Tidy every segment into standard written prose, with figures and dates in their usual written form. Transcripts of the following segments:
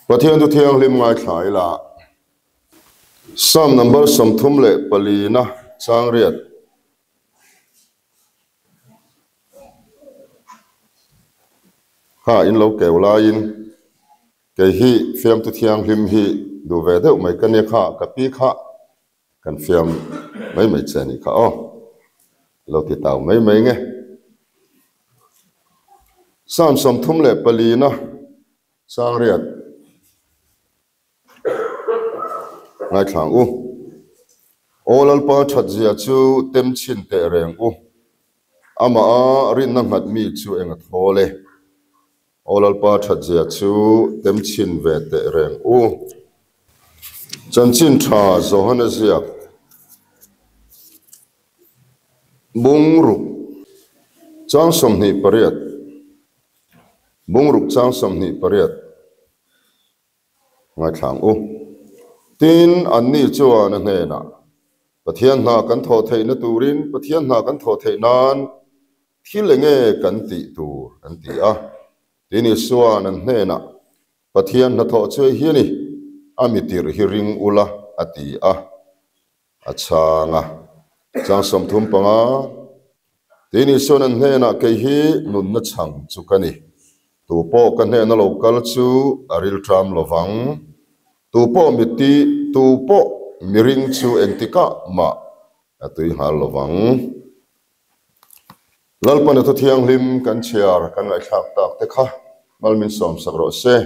Pathian tu thiang lim ngai thlai la Psalm number somthum le palina changriat ha in lo kewla in ke hi fiam tu thiang lim hi du ve deuh mai kan ne kha ka pi kha kan fiam mai chani kha o lo ti tau mai nge Psalm somthum le palina changriat ngai thlang u olal pa that zia chu tem chin te reng u ama a rin na ngat mi chu enga thole olal pa that zia chu tem chin ve te reng u chan chin tha zo hana zia bungruk chang som ni pariat bungruk chang som ni pariat ngai thlang u tin an ni chuan a hne na Pathian na kan tho thei na turin Pathian na kan tho thei nan thil nge kan ti tur an ti a tini suan an hne na Pathian na tho che hi ni amitir hiring ula ati a achanga chang som thum panga tini suan an hne na ke hi nun na chang chu kani tu po kan hne na local chu aril tram lovang tu po miti tu po miring chu entika ma atui hal lovang lalpan to thiang lim kan chiar kan ngai thak tak te kha malmin som sakro se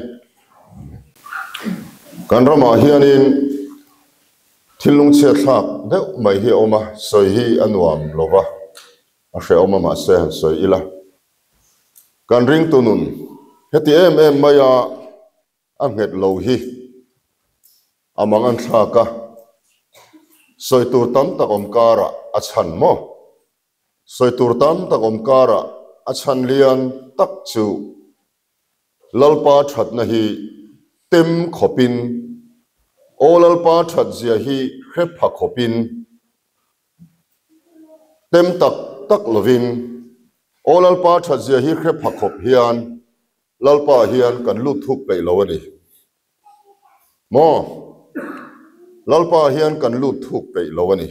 kan rama hianin thilung che thak deuh mai hi oma soi hi anuam lova a hre oma ma se han soi ila kan ring tunun heti em maya a nget lo hi amang an thaka soi tur tam tak omkara achan mo soi tur tam tak omkara achan lian tak chu lalpa that na hi tem khopin olalpa that zia hi khepha khopin tem tak lovin olalpa that zia hi khepha khop hian lalpa hian kan lut thuk pe lo ani mo lalpa hian kan lut thuk pe lo ani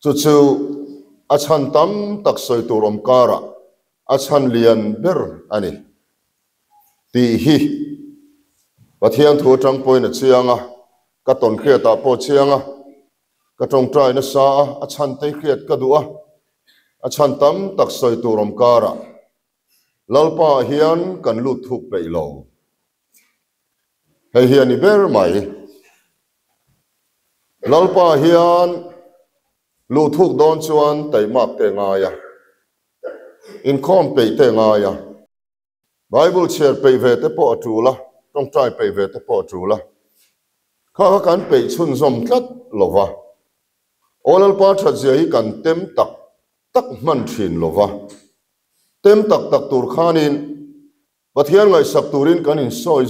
chu achan tam tak soi tur omkara achan lian ber ani ti hi Pathian thu tang poina chianga ka ton khriat ta po chianga ka tong trai na sa achan te khriat ka duwa achan tam tak soi tur omkara lalpa hian kan lut thuk pe lo hei hian ni ber mai lalpa hian lu thuk don chuan taimak te nga ya in khom pe te nga ya Bible share pe ve te po atula tong trai pe ve te po atula kha kan pe chun zom tlat lova olal pa that zia hi kan tem tak man thin lova tem tak tur khanin Pathian ngai sak turin kan in soi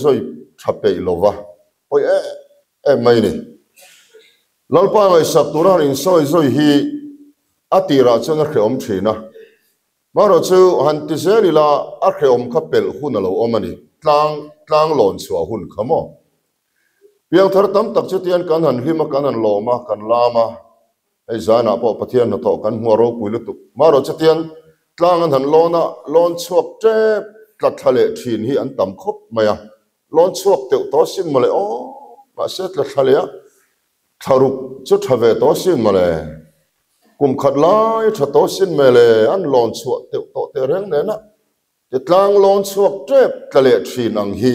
thape lova oi mai ni lalpa ngai sak turan in soi hi atira chana khom thina maro chu han ti zeli la a khom khapel hun lo omani tlang lon chua hun khamo piang thar tam tak chetian kan han hima kan han loma kan lama ai zana po Pathian na to kan huaro puilu tu maro chetian tlang an han lon chuak te tlat thale thin hi an tam khop maya lon chuak te to sim male o ma se tlat thale a tharuk chu thave to sin male kum khat lai tha to sin mele an lon chuak te to te reng ne na te tlang lon chuak te tlale thin ang hi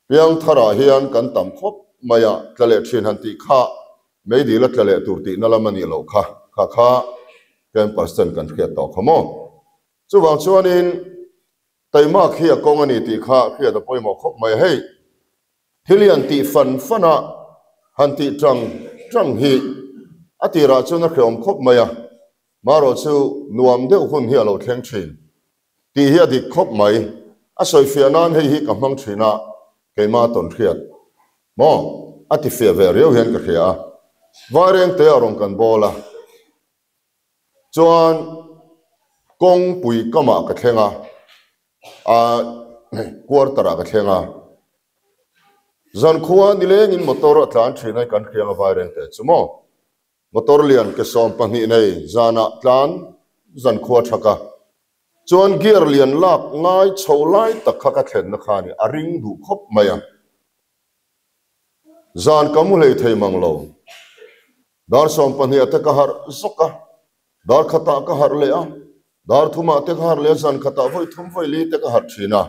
piang thara hian kan tam khop maya tlale thin han ti kha meidi la tlale tur ti na lamani lo kha 10% kan khia to khamo chuwang chuanin taima khia kong ani ti kha khia da poimo khop mai hei thilian ti fana han ti trăng hi atira chuna khom khop maya maro chu nuam deuh hun hi lo thleng thin ti hi adi khop mai a soi fianan hei hi ka hmang thina keima ton khiat mo ati fia ve reu hian ka khia wareng te arong kan bola chuan kong pui kama ka thlenga a quarter ka thlenga zan khuwa ni leng in motor atlan thina kan khiang vai reng te chumo motor lian ke som pahni nei zana tlan zan khuwa thaka chuan gear lian lak ngai cholai takha ka thlen na khani aring du khop maya zan kamu lei thei manglo dar som pahni ate ka har zoka dar khata ka har le a dar thuma te ka har le zan khata voi thum voi li te ka har thina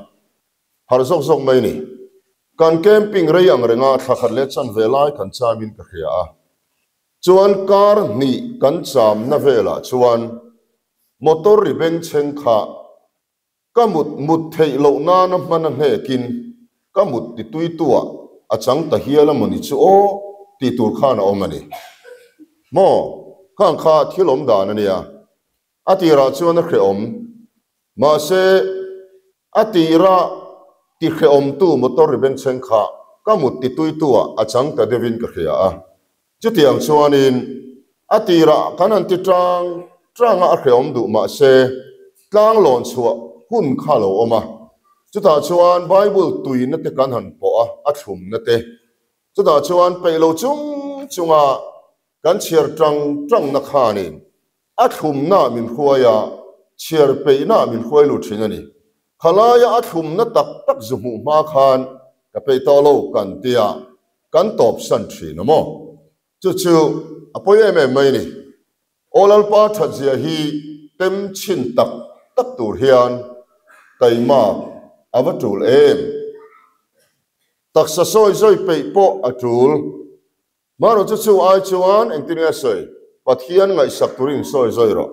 har zok zok mai ni kan camping reyang renga thakhat le chan velai kan chamin ka khia a chuan car ni kan cham na vela chuan motor ri beng cheng kha kamut mut thei lo na na man he kin kamut ti tui tua achang ta hiala mani chu o ti tur khana omani mo khang kha thilom dan ania atira chuan a khre om ma se atira ti khe om tu motor ri beng cheng kha kamut ti tui tua achang ta devin ka khia a chutiang chuanin atira kanan ti tranga a khe om du ma se tlang lon chua hun kha lo oma chuta chuan bible tui na te kan han po a thum na te chuta chuan peilo chunga kan chiar trang na khani a thum na min khuaya chiar pe na min khuai lu thinani khalaya a thum na tak zumu ma khan ka pe to lo kan tia kan top san thi na mo chu apoi em mai ni olal pa thajia hi tem chin tak tur hian taima avatul em taksa soi pe po atul maro chu ai chuan engtinia soi pathian ngai sak turin soi ro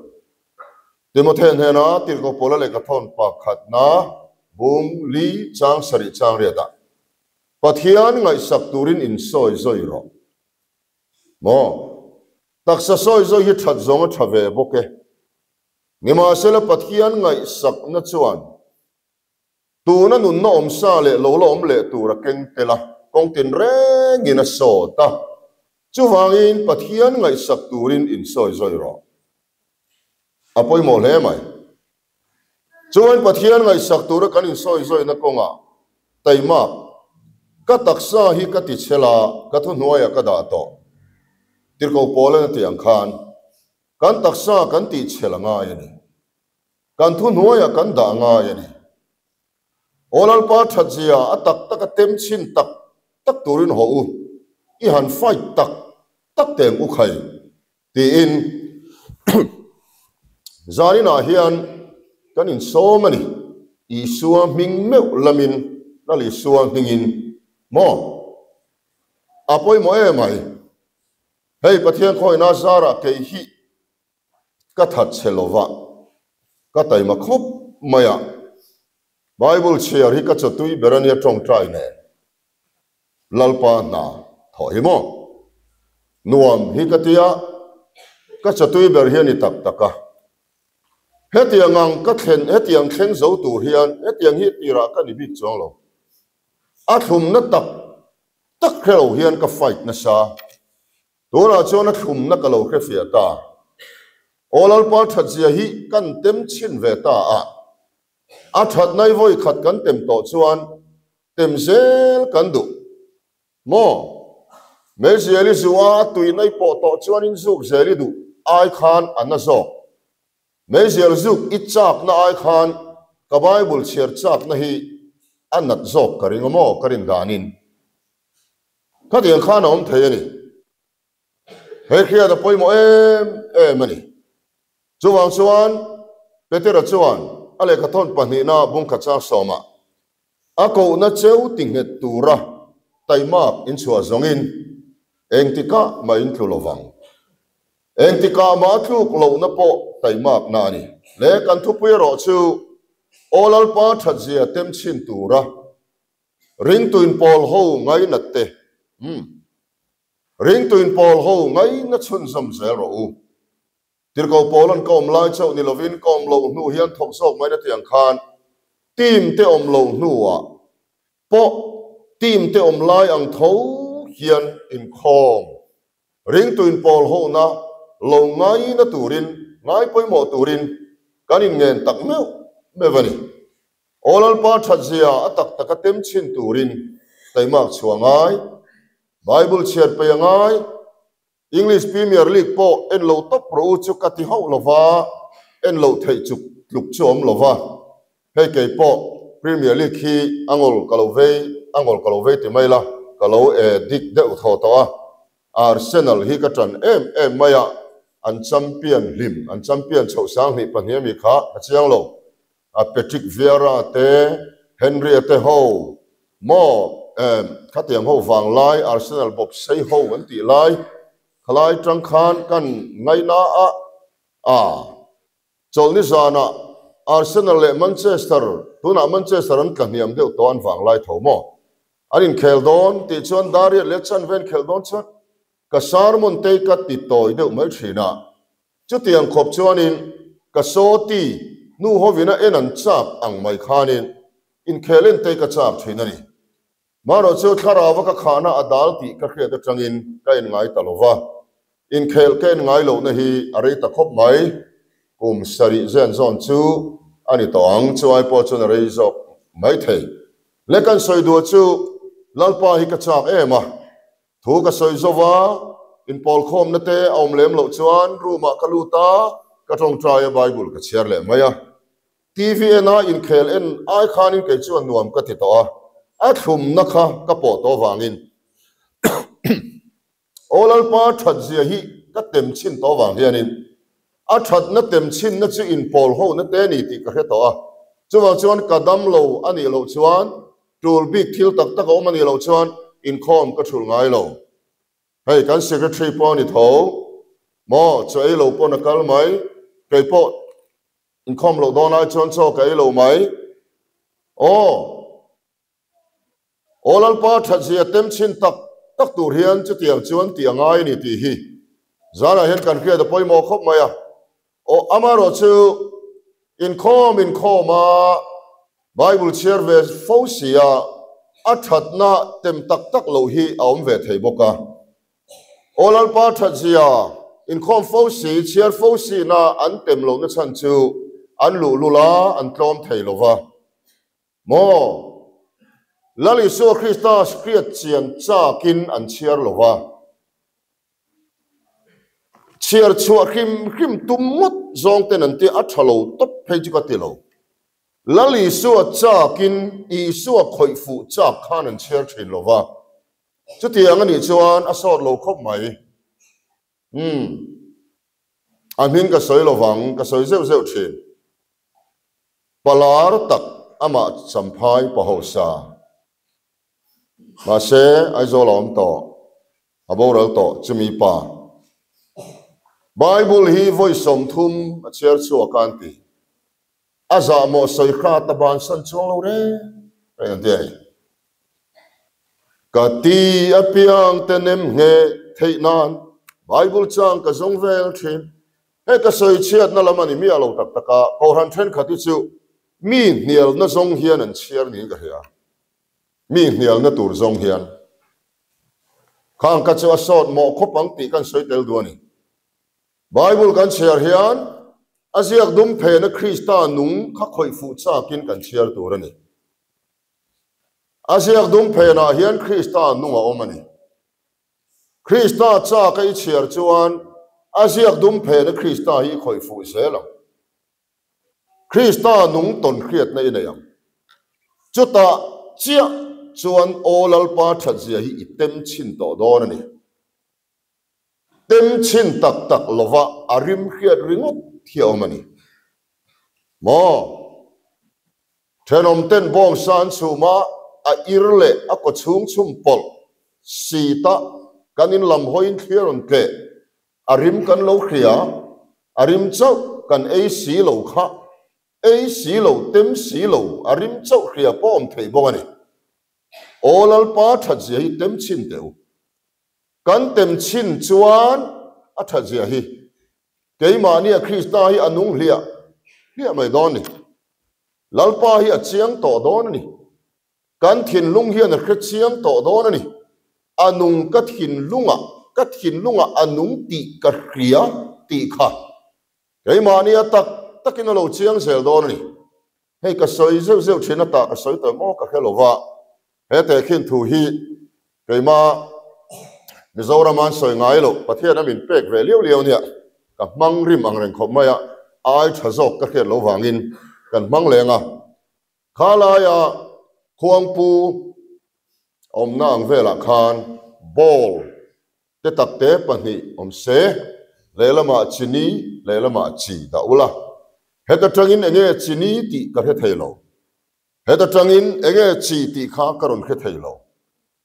Timothen hena tirko pola le kathon pakhat na bum li chang sari chang riata pathian ngai sak turin in soi ro mo taksa soi hi that zong thave boke nima sela pathian ngai sak na chuan tu na nun na om sa le lo om le tu ra keng tela kong tin reng in a so ta chu wangin pathian ngai sak turin in soi ro apoi mo le mai chuan pathian ngai sak tur kan in soi na konga taima ka taksa hi ka ti chela ka thu noya ka da to tirko pola na tiang khan kan taksa kan ti chela nga yani kan thu noya kan da nga yani olal pa thajia atak tak tem chin tak turin ho u i han fight tak teng u khai ti in zarina hian kan in so mani i suam ming meu lamin nali suam hingin mo apoi mo e mai hei pathian khoi na zara ke hi ka that chelova ka tai ma khop maya bible share hi ka chatui berania tong trai ne lalpa na thoi mo nuam hi ka tia ka chatui ber hian ni tak taka hetiang ang ka hetiang khen zo tur hian hetiang hi tira ka ni bik chong lo a thum na tak khelo hian ka fight na sa tora chona thum na ka lo khe fia ta olal pa thajia hi kan tem chin ve ta a that nai voi khat kan tem to chuan tem zel kan du mo me zeli zuwa tui nai po to chuan in zuk zeli du ai khan anazo me zel zuk ichak na ai khan ka bible share chak na hi anat zok karing mo karin danin ka dian khan om thayani he khia da poi mo em mani chuwang chuan petera chuan ale ka thon pahni na bung kha cha soma ako na cheu ting het tura taimak in chua zongin engtika ma in thulowang engtika ma thuk lo na po taimak na ni le kan thu puiro chu olal pa thajia tem chin tura ring tuin pol ho ngai na te ring tuin pol ho ngai na chun som zero tirko polon kom lai chau ni lovin kom lo nu hian thok sok mai na tiang khan team te om lo nu po team te om lai ang tho hian in khom ring tuin pol ho na lo ngai na turin ngai poi mo turin kanin ngen tak meu mevani olal pa thajia atak takatem chin turin tay mak chuangai Bible chat pe ngai English Premier League po en lo top pro chu ka ti ho lova en lo thei chu luk chom lova he ke po Premier League khi angol kalove ti mai la kalo dik de u tho to Arsenal hi ka tran em maya an champion lim an champion chho sang hi pan hi mi kha chiang lo Patrick Vieira te Henry te ho mo khát tiếng ho vàng lai Arsenal bọc xây ho vẫn tỷ lai khalai trăng khan kan ngay na chol ni zana Arsenal le Manchester tuna Manchester an kan hiam deuh to an vàng lai tho mo anin khel don ti chuan Darius le chan ven khel don chuan ka sarmon te ka ti toy deuh mai thina chu tiang khop chuanin ka so ti nu hovina en an chap ang mai khanin in khelen te ka chap thina ni Maro chu tharawa ka khana adal ti ka khre da changin ka in ngai talova in khel ken ngai lo na hi are ta khop mai kum sari zen zon chu ani to ang chu ai po chu na rei zo mai thei lekan soi du chu lalpa hi ka chak ema thu ka soi zowa in pol khom na te om lem lo chuan ruma kaluta ka thong trai Bible ka chiar le maya TV na in khel en ai khan in ke chuan nuam ka ti to thum na kha ka po to wangin olal pa that zia hi ka tem chin to wang hianin that na tem chin na chu in pol ho na te ni ti ka he to chuwang chuan kadam lo ani lo chuan tul big thil tak tak o mani lo chuan in khom ka thul ngai lo hei kan secretary po ni tho mo chu ei lo po na kal mai ke po in khom lo don ai chuan cho ka ei lo mai Olal pa that zia tem chin tak tur hian chu tiang chuan tiangai ni ti hi zara hen kan khia da poimo khop maya amaro chu in khoma Bible share verse fosia athat na tem tak lo hi aum ve thei boka olal pa that zia in khom fosi share fosi na an tem lo na chan chu an lula an tlom thei lova mo Lali so Krista skriat chian cha kin an chiar lova chiar chua kim tum mot zong ten an ti athalo top page ka ti lo Lali so cha kin I so khoi fu cha khan an chiar thin lova chu ti ang ani chuan asot lo khop mai amin ka soi lovang ka soi zeu thin palar tak ama champhai pahosa mà sẽ ai zo lom to aboral to chumi pa Bible hi voi som thum a cher chu kanti aza mo soi kha ta ban san chong lo re ai ante ka ti apiang tenem nge thei nan Bible chang ka zong vel thin he ka soi chiat na lamani mi alo tak taka ko ran then khati chu mi nial na zong hian an chiar ni ka hia mi nial na tur zong hian khang ka chu asot mo khopang ti kan soi tel duani Bible kan share hian asiak dum phe na Krista nung kha khoi fu cha kin kan share turani asiak dum phe na hian Krista nung a omani Krista cha kai share chuan asiak dum phe na Krista hi khoi fu selo Krista nung ton khiat na inayam chuta chia chuan olal pa that zia hi item chin to don ani tem chin tak lova arim khiat ringot thiau mani mo thenom ten bong san chuma a irle a ko chung chum pol sita kanin lam hoin thieron ke arim kan lo khria arim chau kan ei si lo kha ei si lo tem si lo arim chau khria pom thei bongani olal pa that zia hi tem chin teu kan tem chin chuan a that zia hi keima ni a Krista hi anung hlia mai don ni lalpa hi a chiang to don ni kan thin lung hi an khre chiang to don ni anung ka thin lunga anung ti ka khria ti kha keima ni a takin lo chiang sel don ni hei ka soi zeu thina ta ka soi to mo ka khelova hết te khin thu hi cái mà Mizoram an soi ngai lo pathian amin pek ve liu liu nia ka mang rim ang reng khom maya ai thazok ka khet lo wangin kan mang lenga khala ya khuang pu om na ang vela khan ball te tak te pani om se lelama chini lelama chi da ula heta tangin enge chini ti ka he thailo heta tangin enge chi ti kha karon khe thailo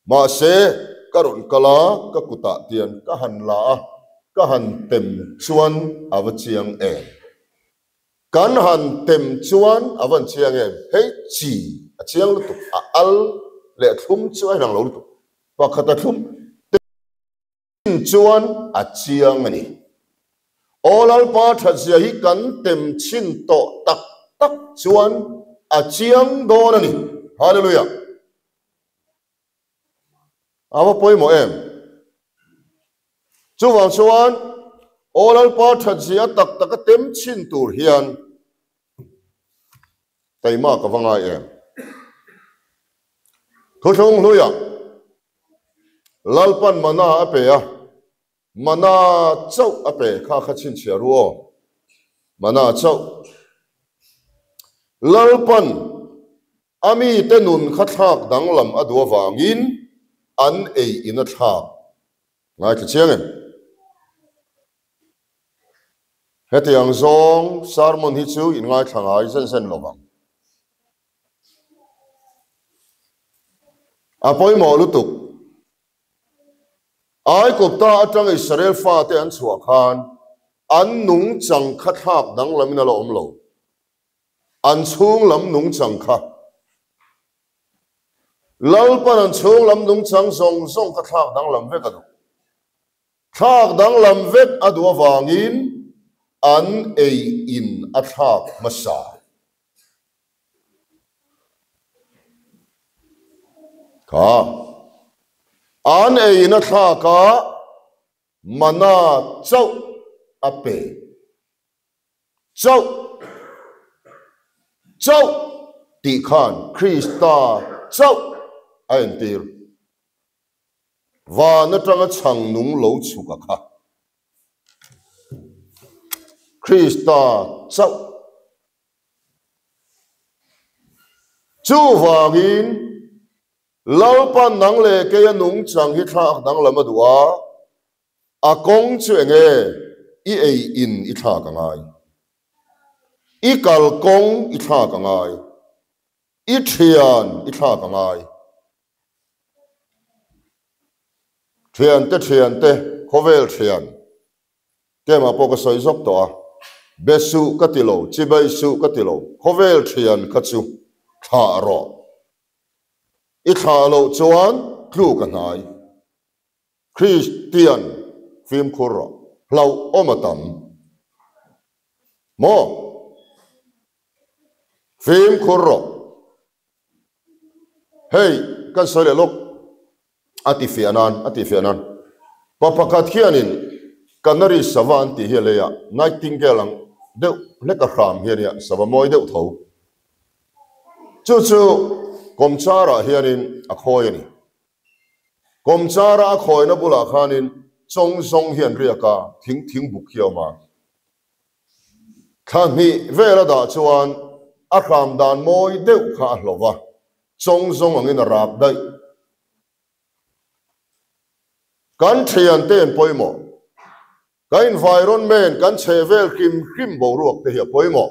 ma se karon kala ka kuta tian ka han la ka han tem chuan avachiang e kan han tem chuan avan chiang e hei chi a chiang lu tu a al le thum chu ai rang lo tu pa khata thum tin chuan a chiang ani olal pa thazia hi kan tem chin to tak tak chuan a chiang don ani hallelujah awa poi mo em chu wang chuan olal pa thazia tak tak tem chin tur hian taima ka wanga em thu thong hluya lalpan mana ape a mana chau ape kha khachin chia ruo mana chau lalpan ami tenun khathak danglam adwa wangin an ei in a thak ngai ka chiang em hetiang zong sarmon hi chu in ngai thangai zen lowang apoi mo lutuk ai kopta atang Israel fa te an chua khan an nung chang khathak danglam in a lo om lo an chung lam nung chang kha lalpan an chung lam nung chang zong zong khathak danglam vek adu thak danglam vek adwa wangin an ei in a thak masa ka an ei in a thaka mana chau ape chau chau ti khan Krista chau ain tir và nó trong cái chang nung lâu chu cả kha Krista chau chu wangin lalpan nang le ke nung chang hi thak dang lama duwa a kong chu enge i ei in i thak angai i kal kong i thak angai i thian i thak angai thian te khovel thian ke ma po ka soi zok to a besu ka tilo chibai su ka tilo khovel thian ka chu tha ro i tha lo chuan tlu ka ngai Christian phim khuro hlau omatam mo phim khuro hey kan sole lok ati fianan papakat khianin kanari savan ti hialeya nightingale ang deu leka kham hiania savamoi deu tho chu komchara hianin akhoyani komchara akhoyna bula khanin chong hian riaka thing buk hiama khani vela da chuan akham dan moi deu kha hlova chong angin rap dai kan thian ten poimo ka environment kan chevel kim bo ruak te hi poimo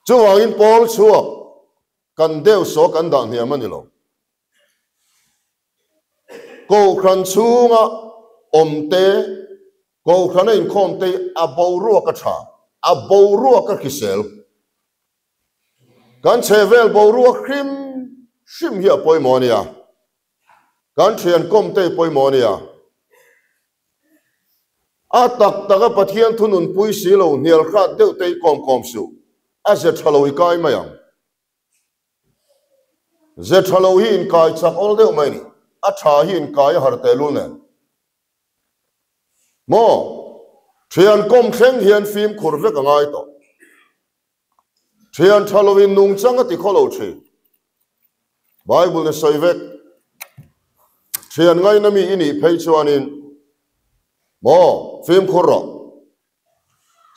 chuang in pol chuak kan deu so kan dan hi amanilo ko khan chunga omte ko khana in khomte abo ruak ka tha abo ruak ka kisel kan chevel bo ruak sim hi poimonia kan thian komte poimonia a tak pathian thunun pui silo nial kha deu te kom su a ze thaloi kai mayang ze thaloi in kai chak ol deu mai ni a tha hi in kai har te lu ne mo thian kom thleng hian phim khur vek angai to thian Halloween nung changa ti kholo thi Bible ne soivek thian ngai nami ini phei chuanin mo phim khoro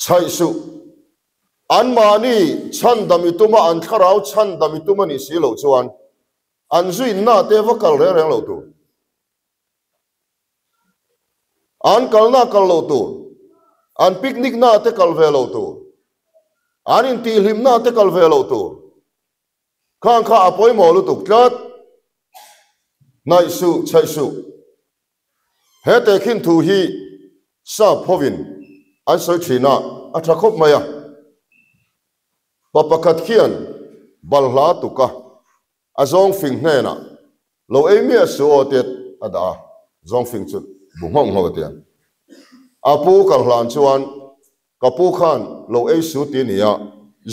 chai su an mani chan damituma an kharau chan damituma ni silo chuan an zui na te vakal re reng lo tu an kalna kal lo tu an picnic na te kal ve lo tu an in ti hlim na te kal ve lo tu khang kha apoi mo lu tu tlat nai su chai su he te khin thu hi sa phovin an soi thina a thakop maya papakat khian balhla tuka azong fing hna lo emi asu otet ada zong fing chu bungong ho te apu kal hlan chuan kapu khan lo ei su ti nia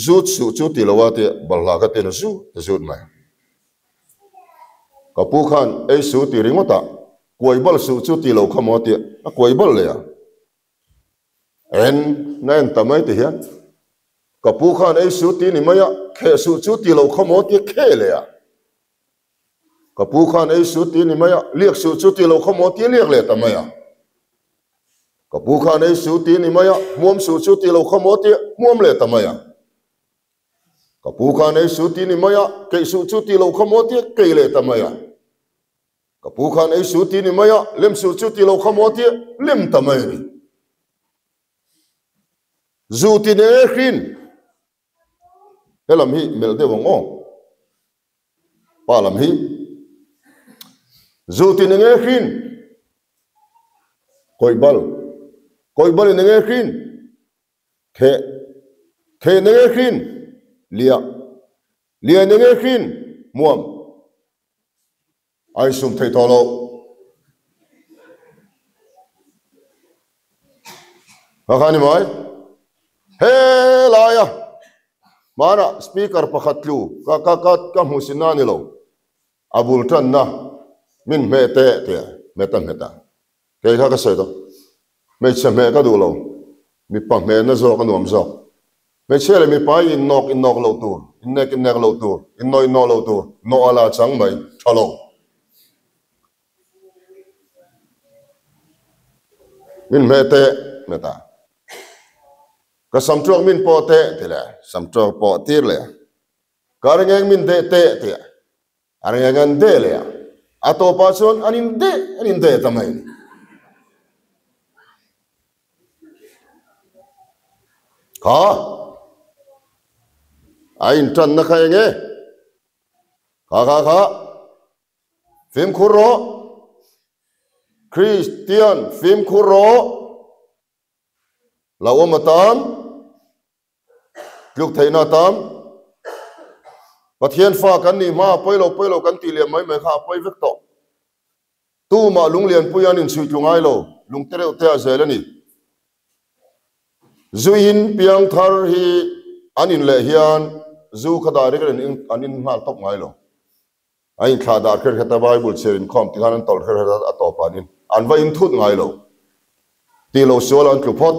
zut su chu ti lawate balhla ka te na su te zut mai kapu khan ei su ti ringota koi bal su chu ti lo khamote a koi bal le ya en nen tamai te hian kapu khan ei su ti ni maya khe su chu ti lo khamote khe le ya kapu khan ei su ti ni maya liek su chu ti lo khamote liek le tamaya kapu khan ei su ti ni maya muam su chu ti lo khamote muam le tamaya kapu khan ei su ti ni maya ke su chu ti lo khamote ke le tamaya kapu khan ei su ti ni maya lem su chu ti lo khamote lem tamaya ni zu ti ne khin helam hi mel de wong o palam hi zu ti ne khin koi bal ne khin the ne khin lia ne khin muam ai sum thei tholo khani mai he la ya mana speaker pakhatlu ka musinani lo abul tan na min me te meta ke kha ka sai do me che me ka du lo mi pa me na zo ka nuam zo me che le mi pa in nok lo tu in nek lo tu in no lo tu no ala chang mai thalo min me te meta ka samtrok min po te le samtrok po tir le ka reng min de te areng de le ato pa chon anin de tamai ha ain tan na khai nge kha phim khuro Christian phim khuro lawa matam luk theina tam pathian fa kan ni ma poilo kan ti le mai kha poi vek to tu ma lung lian puyan in sui tungai lo lung tereu te azelani zuin piang thar hi anin le hian zu khada ri kan anin mal top ngai lo ai kha da kher khata bible cherin khom ti han tol kher a to panin an va in thut ngai lo ti lo solan tlu phot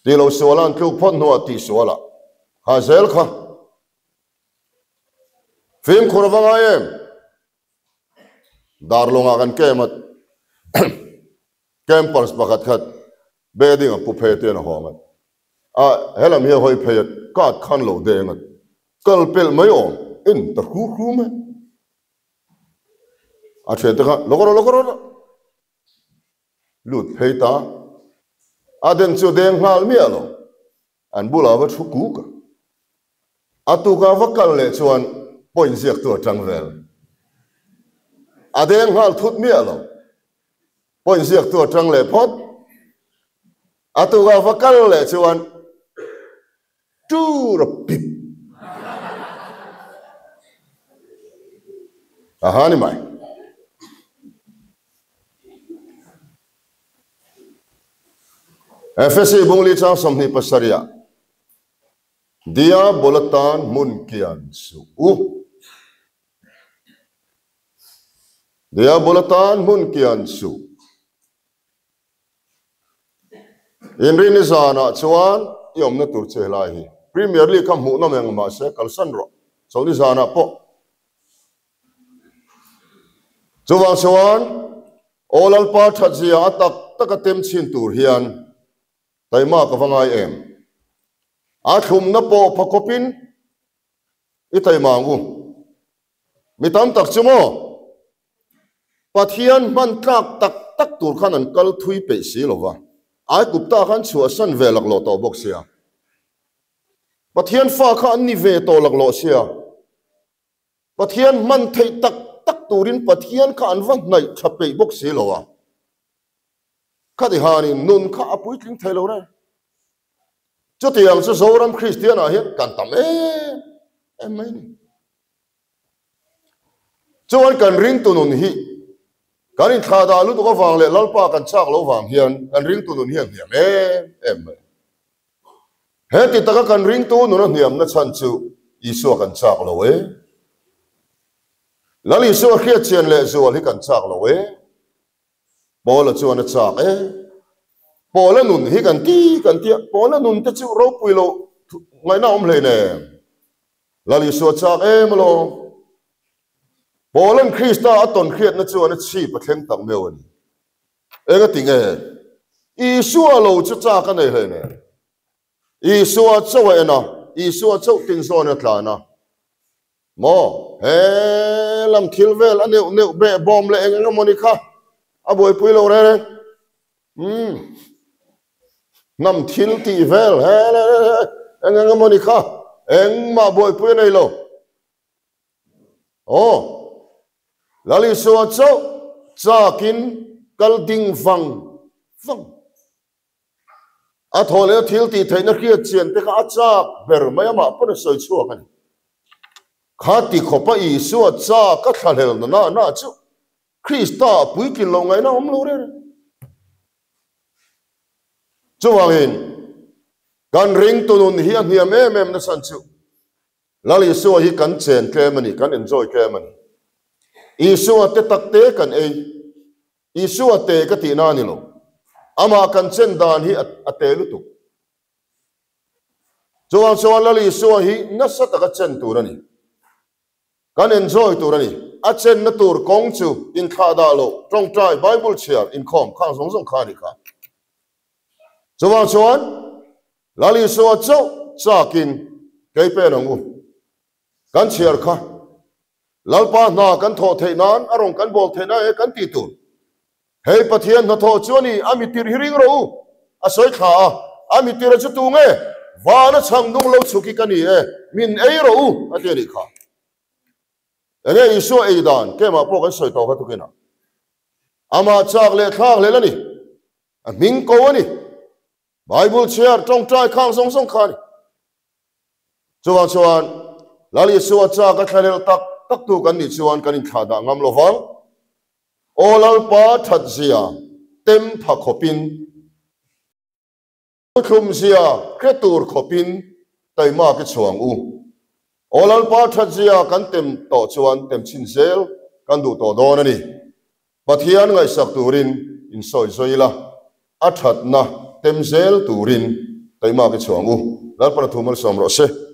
ti lo solan tlu phot no ti sola ha zel kha phim khurwanga em darlonga kan kemat campers pakhat khat beding a pu phe te na hongat a helam hi hoi pheyat kat khan lo de ngat kal pel mai om in ta khu me a the ta lokoro lut pheita aden chu deng hal mi alo an bula wa thu ku ka atu ka vakal le chuan point ziak tu tangvel adeng hal thut mi alo point ziak tu tang le phot atu ka vakal le chuan tu ro pip ahani mai FSC bungli chang somni pasaria dia bolatan munkian su dia bolatan munkian su in rini zana chuan yom na tur che lai hi Premier League kam mu na meng ma se kalsan ro so ni zana po chuwang chuan olal pa thajia atak takatem chin tur hian taima ka vangai em a thum na po phakopin I taimangu mitam tak chumo pathian man tlak tak tak tur khan an kal thui pe si lova ai kupta khan chua san velak lo to bok sia pathian fa kha an ni ve to lak lo sia pathian man thei tak tak turin pathian kha an van nai thape bok si lowa khadi hani nun kha apui tling thailo na chu tiang chu zoram christian a hian kan tam em mai ni chuan kan ring tu nun hi kan in thada lu to ka wang le lalpa kan chak lo wang hian kan ring tu nun hian hiam em mai he ti taka kan ring tu nun hiam na chan chu isu kan chak lo lali so khia chen le zo hi kan chak lo bola chuan na chak bola nun hi kan ti bola nun te chu ro pui lo ngai na om le ne lali so chak lo bolan Krista aton khiat na chuan chi pathleng tak meu ani ega tinge isu lo chu cha ka nei he ne isu chawa ena isu chau tin zo na tlana mo he lam thilvel ane be bom le enga monika aboi pui lo re nam thil ti vel he enga monika eng ma boi pui nei lo lali so chau chakin kalding vang a thole thil ti theina khia chen te kha chak ber mayama pon soi chuak ani khati khopa isu cha ka thalhel na chu Krista pui kin lo ngai na om lo re chuwangin kan ring tunun hian hiam em na san chu lali so hi kan chen kemani kan enjoy kemani isu te takte kan isu te ka ti na ni lo ama kan chen dan hi ate lu tu chuwang lali isu hi nasa ta ka chen turani kan enjoy turani a chen na tur kong chu in khada lo trong trai bible share in khom khang song khani kha chuwang lali isu chau chakin keipe nangu kan share kha lalpa na kan tho theinan arong kan bol theina kan ti tu hei pathian na tho chuani amitir hiring ro asoi kha amitir chu tu nge wana chang dung lo chuki kani min ei ro ateri kha ene isu eidan kema po kan soi to ka tu kena ama chak le thang le lani ming ko ani bible share trong trai khang song khani chuan lali suwa cha ka thalel tak tu kan ni chuan kan in thada ngam lo wang olal pa that zia tem pha khopin thum zia kretur khopin taima ke chuang olal pa that zia kan tem to chuan tem chin zel kan du to don ani pathian ngai sak turin in soila athat na tem zel turin taima ke chuang lal pa thumal som ro se